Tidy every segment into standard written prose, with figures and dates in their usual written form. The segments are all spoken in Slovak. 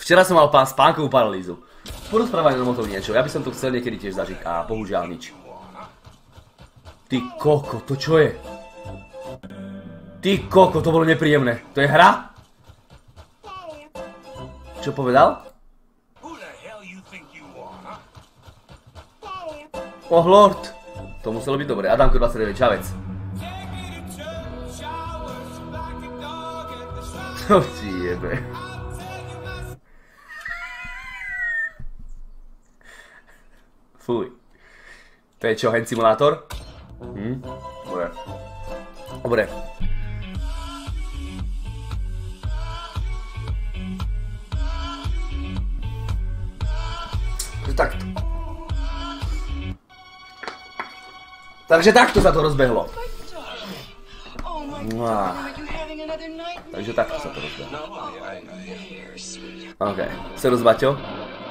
Včera som mal spánkovú paralýzu. Porozprávať o tom niečo, ja by som to chcel niekedy tiež zažiť a bohužiaľ nič. Ty koko, to čo je? Ty koko, to bolo nepríjemné. To je hra? Čo povedal? Oh lord. To muselo byť dobre. Adamko 29, čavec. To ti jebe. Fuj. To je čo, hand simulátor? Dobre. Dobre. Takto. Takže takto sa to rozbehlo. Takže takto sa to rozbehlo. OK. Serus, Baťo.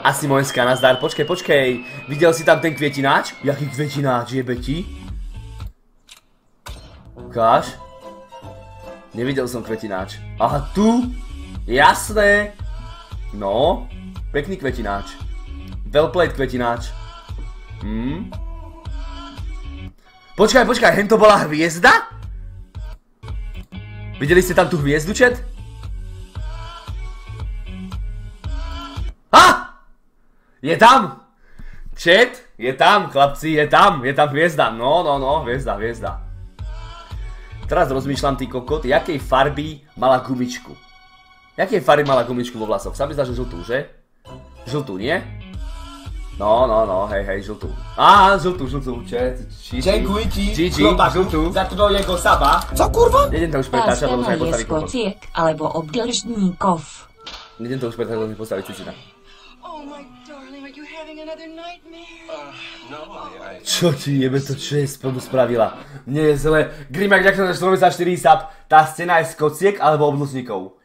Asi Mojenská, nazdar. Počkej. Videl si tam ten kvietináč? Jaký kvietináč, jebe ti? Ukáž. Nevidel som kvietináč. Aha, tu? Jasné. No. Pekný kvietináč. Well played, kvietináč. Počkaj, hen to bola hviezda? Videli ste tam tú hviezdu, chat? Je tam! Chat? Je tam, chlapci, je tam hviezda. No, hviezda. Teraz rozmýšľam, ty kokot, jakej farby mala gumičku. Jakej farby mala gumičku vo vlasoch? Sa mi zdá, že žltú, že? Žltú, nie? No, hej, žltú. Á, žltú, chat. Dziękuję ci, žltú. za twojego saba. Co kurwa? Nejdem to už pretáčať, lebo sa mi postaví kokot. Kociek alebo obdržníkov. Nejdem to už pretáčať, lebo mi postaví cicina. Čo ti jebe, to čo je spodu spravila? Nie je zle. Grimak, ďakujem za 44 sub. Tá scéna je z kociek alebo obdržníkov?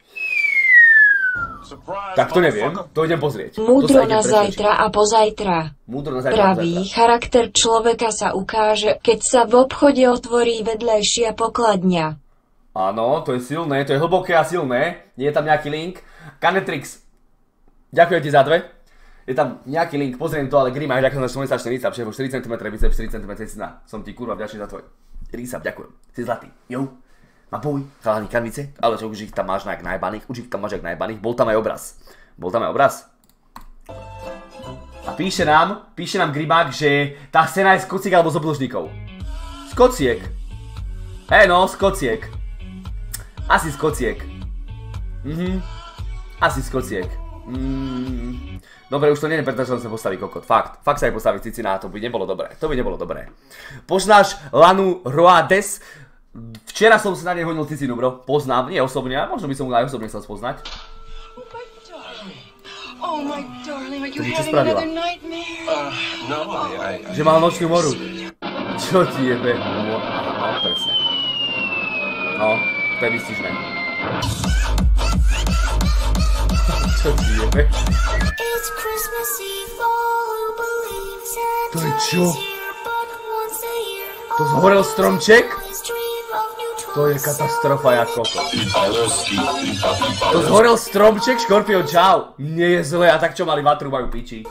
Tak to neviem, to idem pozrieť. Múdro na zajtra a pozajtra. Pravý charakter človeka sa ukáže, keď sa v obchode otvorí vedlejšia pokladňa. Áno, to je silné, to je hlboké a silné. Nie je tam nejaký link. Kanetrix, ďakujem ti za 2. Je tam nejaký link, pozriem to, ale Grimak, ďakujem za 44 sub, šéfo 4 cm, bicep 4 cm, cicina. Som ti kurva vďačný za tvoj resub, ďakujem. Si zlatý. Jo. Ma boj, chalani kanvice, ale čo už ich tam máš jak najbaných, bol tam aj obraz. A píše nám Grimak, že tá scéna je z kociek alebo z obdĺžnikov. Z kociek. No, z kociek. Asi z kociek. Asi z kociek. Dobre, už to nie je preto, že on sa postaví kokot. Fakt sa jej postaví cicina, to by nebolo dobré. Poznáš Lanu Roades? Včera som sa na nej hodil cicinu, bro. Poznám, nie osobne, a možno by som ho aj osobne chcel spoznať. To by čo spravila? Že mal nočnú moru. Čo ti jebe? No, presne. No, to je vystižné. Čo ti jebe? To je čo? To zhorel stromček? To je katastrofa, jak koko. To zhorel stromček, Škorpión, čau. Nie je zle, a tak čo mali vatru, majú piči.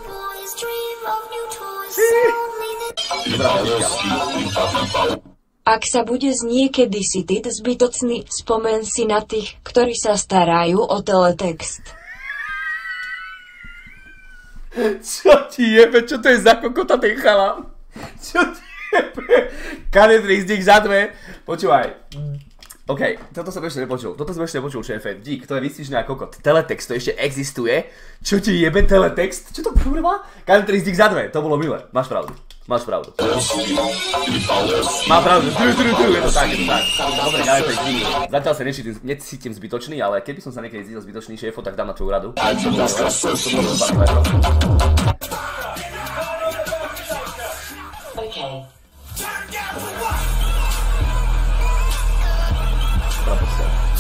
Ak sa bude znieť kedysi typ zbytočný, spomen si na tých, ktorí sa starajú o teletext. Čo ti jebe, čo to je za kokota ten chalán? Čo ti jebe? Kanetrix, dík za 2. Počúvaj. OK, toto som ešte nepočul, šéfe. Dík, to je vystižný a kokot. Teletext, to ešte existuje. Čo ti jebe teletext? Čo to kurva? Kanetrix, dík za 2. To bolo milé. Máš pravdu. Mám pravdu, je to tak. Dobre, Kanetrix, dík. Zatiaľ sa necítim zbytočný, ale keby som sa niekedy cítil zbytočný, šéfo, tak dám na tvoju radu.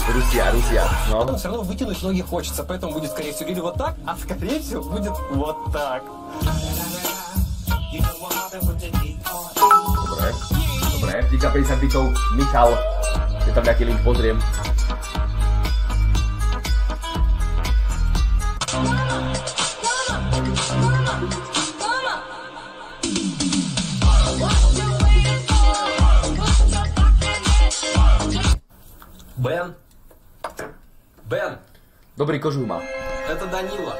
Руссия, но... Потом все равно вытянуть ноги хочется, поэтому будет, скорее всего, или вот так, а скорее всего будет вот так. Dobre, díka 50 bitov, Michal, je tam nejaký link, pozriem. Бен? Бен? Dobrý kožuch má. Это Данила.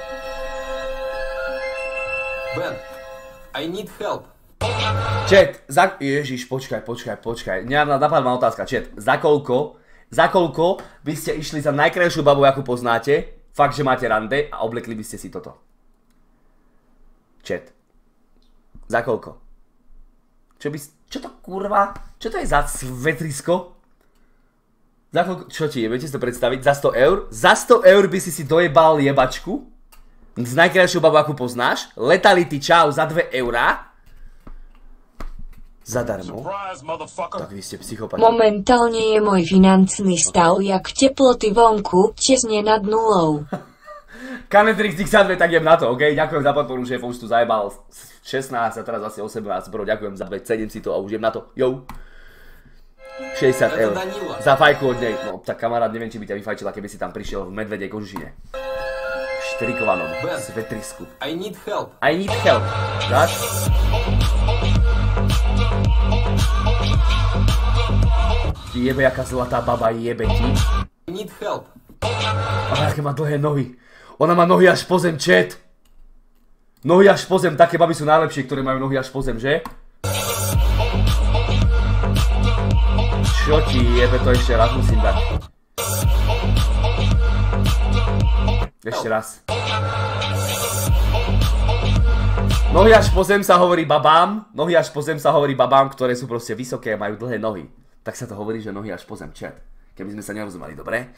Бен, I need help. Chat, Ježiš, počkaj. Napadla ma otázka, chat. Za koľko by ste išli za najkrajšiu babu, akú poznáte, fakt, že máte rande a oblekli by ste si toto? Chat. Za koľko? Čo to kurva? Čo to je za svetrisko? Za koľko? Čo ti je? Viete si to predstaviť? Za 100 eur? Za 100 eur by si dojebal jebačku? Z najkrajšiu babu, akú poznáš? Letality čau za 2 eurá? Zadarmo? Tak vy ste psychopati. Momentálne je môj finančný stav jak teploty vonku, tesne nad nulou. Kanetrix X2, tak jem na to, ok? Ďakujem za podporu, šéf, už tu zajebal 16 a teraz asi 18, bro, ďakujem za 2, cedím si to a už jem na to, jo. 60 eur. Za fajku od nej. No, tak kamarát, neviem, či by ťa vyfajčila, keby si tam prišiel v medvedej kožušine. Štrikovanom, svetrisku. I need help. I need help. Tak? Jebe, jaká zlatá baba, jebe ti. I need help. Ale aké má dlhé nohy. Ona má nohy až po zem, chat. Nohy až po zem, také baby sú najlepšie, ktoré majú nohy až po zem, že? Čo ti jebe, to ešte raz musím dať. Ešte raz. Nohy až po zem sa hovorí babám. Nohy až po zem sa hovorí babám, ktoré sú proste vysoké a majú dlhé nohy. Tak sa to hovorí, že nohy až po zem, chat. Keby sme sa nerozumeli, dobre?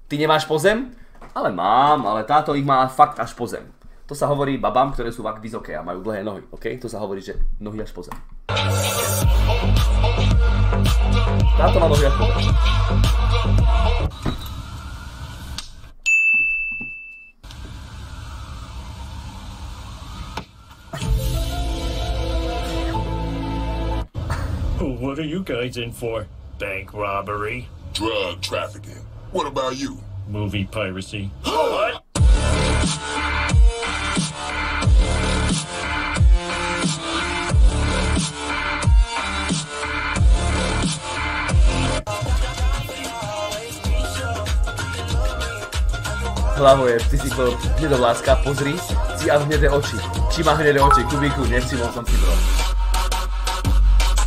Ty nemáš po zem? Ale mám, ale táto ich má fakt až po zem. To sa hovorí babám, ktoré sú fakt vysoké a majú dlhé nohy, ok? To sa hovorí, že nohy až po zem. Táto má nohy až po zem. What are you guys in for? Bank robbery? Drug trafficking. What about you? Movie piracy. What? Hlavuje, ty si to hnedovláska, pozri, si a hnedé oči. Či má hnedé oči, kubíku, nevšimol som si, bro.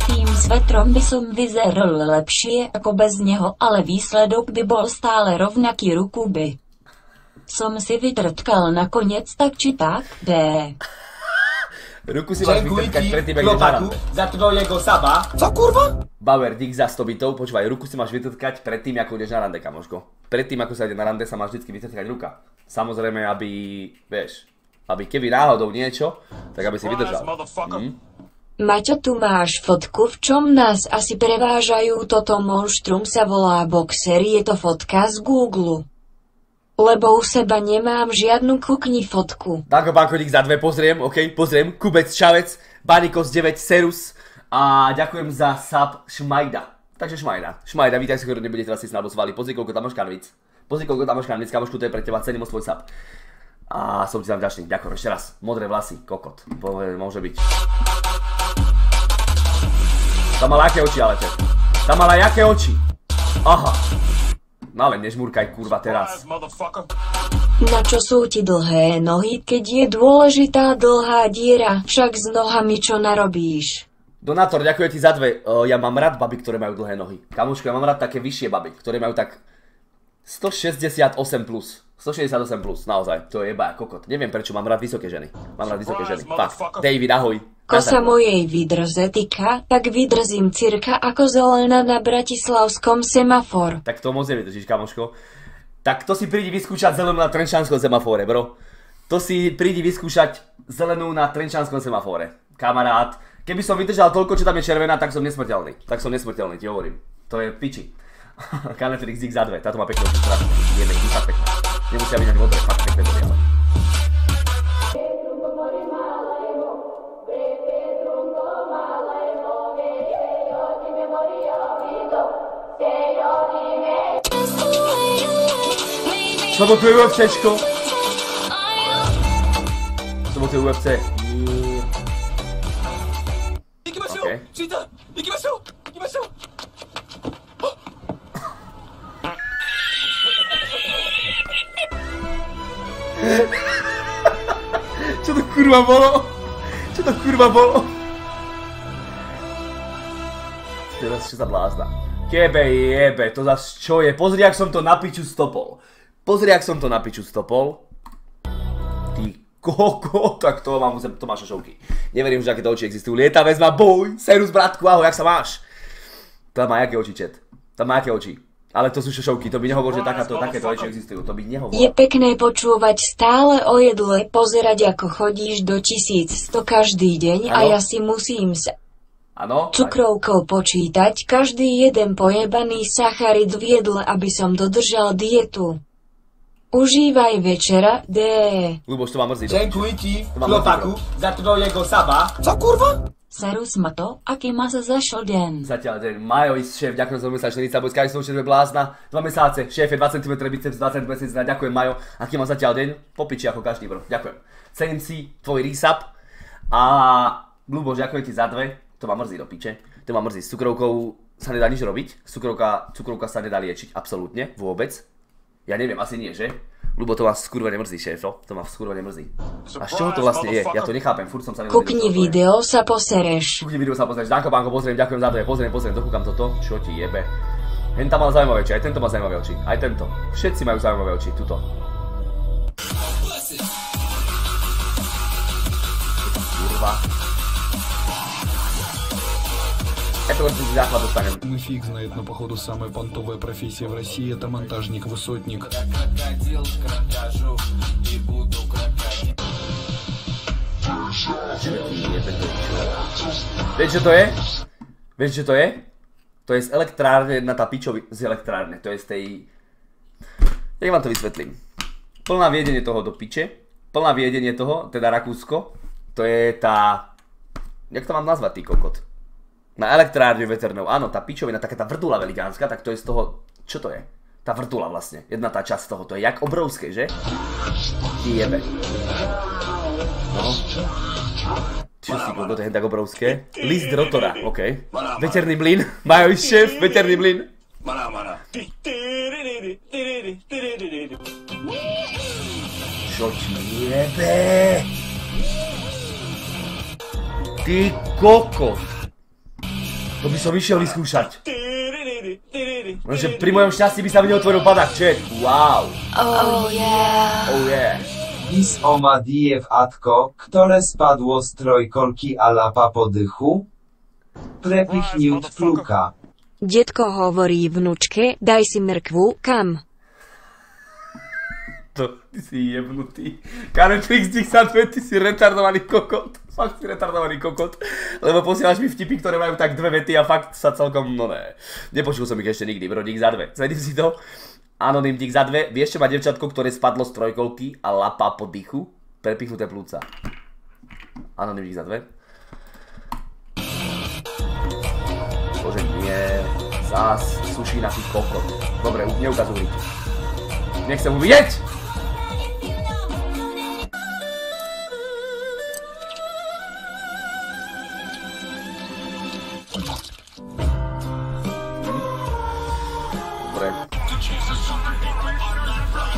Tým svetrom by som vyzeral lepšie ako bez neho, ale výsledok by bol stále rovnaký rukuby. Som si vytrtkal nakoniec tak či tak, Ruku si máš vytrtkať predtým, jak ideš na rande. Za tvojego saba. Co kurwa? Bauer, dík za 100 bitov, počúvaj, ruku si máš vytrtkať predtým, ako ideš na rande, kamoško. Predtým, ako sa ide na rande, sa máš vždycky vytrtkať ruka. Samozrejme, aby, vieš, aby keby náhodou niečo, tak aby si vydržal. Maťo, tu máš fotku, v čom nás asi prevážajú, toto monštrum sa volá Boxer, je to fotka z Google. Lebo u seba nemám žiadnu kukni fotku. Danko Bankodík za 2, pozriem, ok, pozriem, Kubec Čavec, Banikos 9, Serus a ďakujem za sub Šmajda. Takže Šmajda, vítaj, skoro nebude teraz si snadbo svali, pozri koľko tam máš kanvíc. Kamošku, to je pre teba, cením o svoj sub. A som ti tam vďačný, ďakujem ešte raz, modré vlasy, kokot, môže byť. Tam mala jaké oči, ale tam mala jaké oči? Aha. No ale nežmúrkaj, kurva, teraz. Na čo sú ti dlhé nohy, keď je dôležitá dlhá diera, však s nohami čo narobíš? Donátor, ďakujem ti za 2. Ja mám rád baby, ktoré majú dlhé nohy. Kamuško, ja mám rád také vyššie baby, ktoré majú tak 168+. 168+, naozaj, to je jeba, kokot. Neviem prečo, mám rád vysoké ženy. Fakt. David, ahoj. Kosa mojej vydrze tyka, tak vydrzím cirka ako zelená na bratislavskom semafor. Tak to moc nevydržíš, kamoško. Tak to si prídi vyskúšať zelenú na trenčanskom semafore, bro. To si prídi vyskúšať zelenú na trenčanskom semafore. Kamarát, keby som vydržal toľko, čo tam je červená, tak som nesmrteľný. Ti hovorím. To je piči. Kanetrix X za 2, táto má peknú oči, strašne. Jeme, fakt pekná. Nemusia byť ani modré, fakt pekné to ale. Sobotuje UFCčko. Sobotuje UFC. Okay. Čo to kurva bolo? Čo to kurva bolo? Teraz čo sa blázna. Kebe jebe, to zas čo je? Pozri, jak som to na piču stopol. Ty koko, tak to mám Tomáša Šovky. Neverím, že aké to oči existujú. Lieta vezma, boj, serus bratku, ahoj, jak sa máš? Tam má jaké oči, chat. Tam má jaké oči. Ale to sú šošovky, to by nehovor, že takéto oči existujú, to by nehovor. Je pekné počúvať stále o jedle, pozerať ako chodíš do 1100 každý deň a ja si musím sa cukrovkou počítať každý jeden pojebaný sacharid v jedle, aby som dodržal dietu. Užívaj večera, Luboš, to ma mrzí. Dziękuję ci, chłopaku, za twojego saba. Co kurwa? Serus Mato, aký má sa zašel deň? Zatiaľ deň. Majo, šéf, ďakujem za 2 mesačné líca, bojská, som už blázna. 2 mesáce, šéfe, 2 cm biceps, 20 cm, ďakujem Majo. Aký má zatiaľ deň? Popiči ako každý, bro. Ďakujem. Cením si tvoj resub. A Luboš, ďakujem ti za 2. To ma mrzí do piče. To ma mrzí. S cukrovkou sa nedá nič robiť. Cukrovka sa nedá liečiť, absolútne, vôbec. Ja neviem, asi nie, že? Lubo, to ma skurva nemrzí, šéfo. To ma skurva nemrzí. A z čoho to vlastne je? Ja to nechápem, furt som sa nevedel. Kukni video, sa posereš. Danko, pánko, pozriem, ďakujem za to. Pozriem, dokúkam toto. Čo ti jebe? Hen tam mal zaujímavé oči, aj tento má zaujímavé oči. Aj tento. Všetci majú zaujímavé oči, tuto. Kurva. Это вот захват достанем. Мы фиг знает, но походу самая понтовая профессия в России это монтажник-высотник. Vieš, čo to je? Vieš, čo to je? To je z elektrárne, jedna tá pičovi z elektrárne. To je z tej... Jak vám to vysvetlím? Plná viedenie toho do piče. Plná viedenie toho, teda Rakúsko. To je tá... Jak to mám nazvať, ty kokot? Na elektrárňu veternou, áno, tá pičovina, taká tá vrtula velikánska, tak to je z toho, čo to je? Tá vrtula vlastne, jedna tá časť toho, to je jak obrovské, že? Jebe. No. Čo si to je tak obrovské? List rotora, okej. Veterný mlyn, majú šéf, veterný mlyn. Čo ti jebe? Ty kokos. To by som išiel vyskúšať. Lenže pri mojom šťastí by sa mi neotvoril padák, chat. Wow. Oh yeah. Oh yeah. Is Omadiev Atko, które spadło z trojkolki a lapa po dychu? Prepichnut pluka. Detko hovorí vnučke, daj si mrkvu, kam? To, ty si jebnutý. Kanetrix 10 ty si retardovaný kokot. Fakt si retardovaný kokot. Lebo posielaš mi vtipy, ktoré majú tak 2 vety a fakt sa celkom, no ne. Nepočul som ich ešte nikdy, bro, dík za 2. Zvedím si to. Anonym dík za 2. Vieš, čo má devčatko, ktoré spadlo z trojkolky a lapa po dychu? Prepichnuté plúca. Anonym dík za 2. Bože, nie. Zás suší na tých kokot. Dobre, neukazuj líky. Nechcem mu vidieť!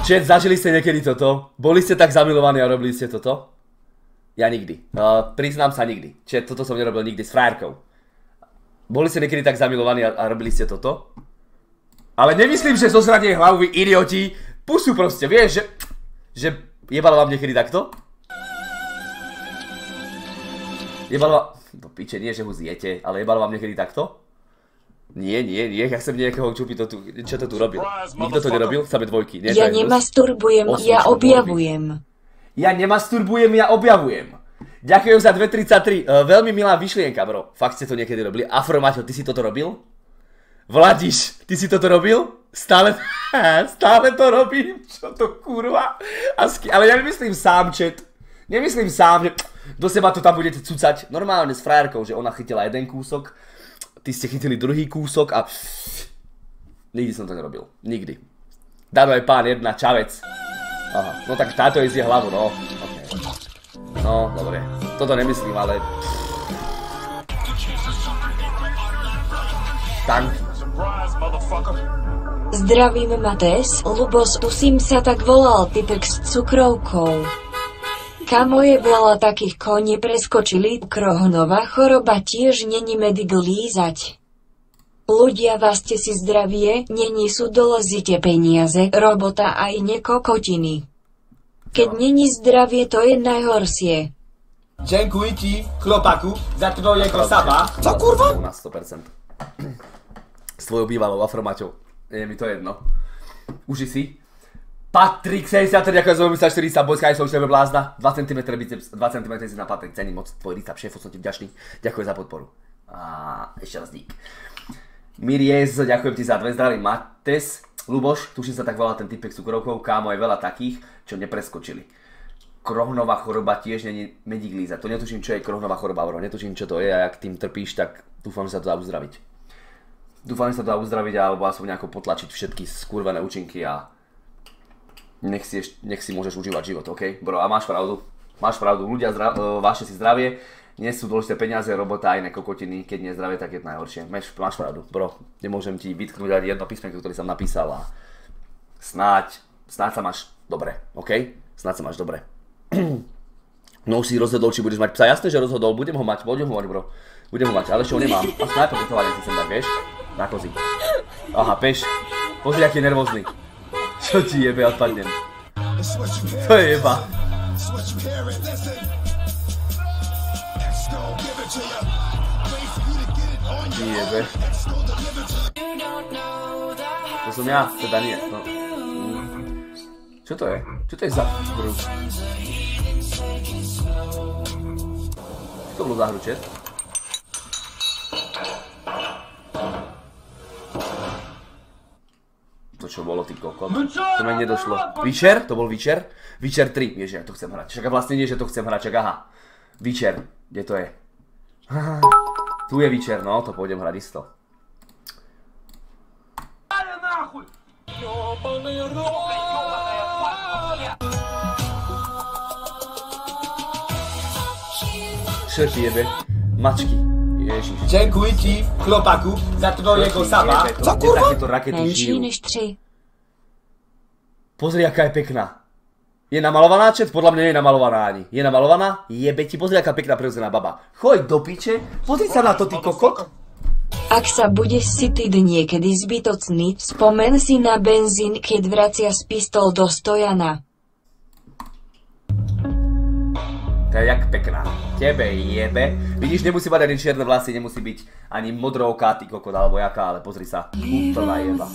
Chat, zažili ste niekedy toto? Boli ste tak zamilovaní a robili ste toto? Ja nikdy. Priznám sa nikdy. Chat, toto som nerobil nikdy s frajerkou. Boli ste niekedy tak zamilovaní a robili ste toto? Ale nemyslím, že zo zradie hlavu, vy idioti. Pusu proste, vieš, že jebalo vám niekedy takto? Jebalo vám... No piče, nie, že ho zjete, ale jebalo vám niekedy takto? Nie, ja chcem nejakého čupiť to tu, čo to tu robil. Nikto to nerobil, same dvojky. Nie, ja nemasturbujem, ja objavujem. Ja nemasturbujem, ja objavujem. Ďakujem za 2.33, veľmi milá vyšlienka, bro. Fakt ste to niekedy robili. Afro Maťo, ty si toto robil? Vladiš, ty si toto robil? Stále to robím, čo to kurva. Ale ja nemyslím sám, chat. Nemyslím sám, že do seba to tam budete cucať. Normálne s frajerkou, že ona chytila jeden kúsok. Ty ste chytili druhý kúsok a... Nikdy som to nerobil. Nikdy. Dano je pán jedna, čavec. Aha, no tak táto je z hlavu, no. Okay. No, dobre. Toto nemyslím, ale... Tanky. Zdravím Mates, Lubos, Tusím sa tak volal typek s cukrovkou. Kamo je veľa takých koní preskočili, Crohnová choroba tiež není medic lízať. Ľudia vás ste si zdravie, není sú dolezite peniaze, robota aj nekokotiny. Keď není zdravie, to je najhoršie. Dziękuję ci, chłopaku, za twojego saba. Co kurwa? Na 100%. S tvojou bývalou afromaťou. Je mi to jedno. Uži si. Patrik 73, ďakujem za 40, bojská, som už tebe blázna. 2 cm biceps, 2 cm si na Patrik, cením moc tvoj rýcap, šéfu, som ti vďačný. Ďakujem za podporu. A ešte raz dík. Miriez, ďakujem ti za 2, zdravím Mates. Luboš, tuším sa tak volá ten typek s cukrovkou, kámo je veľa takých, čo nepreskočili. Crohnová choroba tiež není medic lízať. To netuším, čo je Crohnová choroba, bro. Netuším, čo to je a ak tým trpíš, tak dúfam, že sa to dá uzdraviť. Dúfam, že sa to dá uzdraviť alebo aspoň nejako potlačiť všetky skurvené účinky a nech si môžeš užívať život, ok? Bro, a máš pravdu, ľudia vážte si zdravie, nie sú dôležité peniaze, robota a iné kokotiny, keď nie je zdravie, tak je to najhoršie. Máš pravdu, bro, nemôžem ti vytknúť ani jedno písmenko, ktoré som napísal a snáď sa máš dobre, ok? Snáď sa máš dobre. No už si rozhodol, či budeš mať psa, jasné, že rozhodol, budem ho mať, bro. Budem ho mať, ale ešte ho nemám. A snáď pogotovanie si sem dať, vieš? Na kozy. Aha, peš. Pozri, aký je nervózny. Čo ti jebe, odpadnem. To je jeba. Ti jebe. To som ja, teda nie. No. Čo to je? Čo to je za hru? Čo to bolo za hru, chat? To čo bolo, ty kokot? To mi nedošlo. Witcher? To bol Witcher? Witcher 3. Vieš, ja to chcem hrať. Však vlastne nie, že to chcem hrať, čak aha. Witcher. Kde to je? Tu je Witcher, no, to pôjdem hrať isto. Čo ti jebe? Mačky. Ježiš. Dziękuję ci, chłopaku, za twojego saba. Co kurwa? Menší než 3. Pozri, aká je pekná. Je namalovaná, čet? Podľa mňa nie je namalovaná ani. Je namalovaná? Jebe ti, pozri, aká pekná prirodzená baba. Choď do piče, pozri sa na to, ty kokot. Ak sa budeš cítiť niekedy zbytocný, spomen si na benzín, keď vracia z pistol do stojana. To je jak pekná. Tebe jebe. Vidíš, nemusí mať ani čierne vlasy, nemusí byť ani modrovká, ty kokot, alebo jaká, ale pozri sa. Úplná jeba.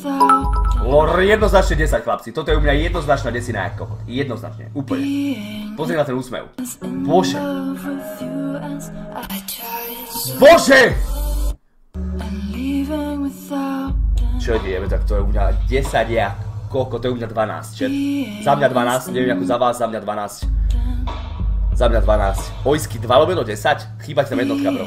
Lor, jednoznačne 10, chlapci. Toto je u mňa jednoznačná desina jak kokot. Jednoznačne, úplne. Pozri na ten úsmev. Bože. Bože! Čo ti jebe, tak to je u mňa 10 jak kokot, to je u mňa 12, čet. Za mňa 12, neviem ako za vás, za mňa 12. Za mňa 12. Ojsky 2/10? Chýba ti tam jednotka, bro.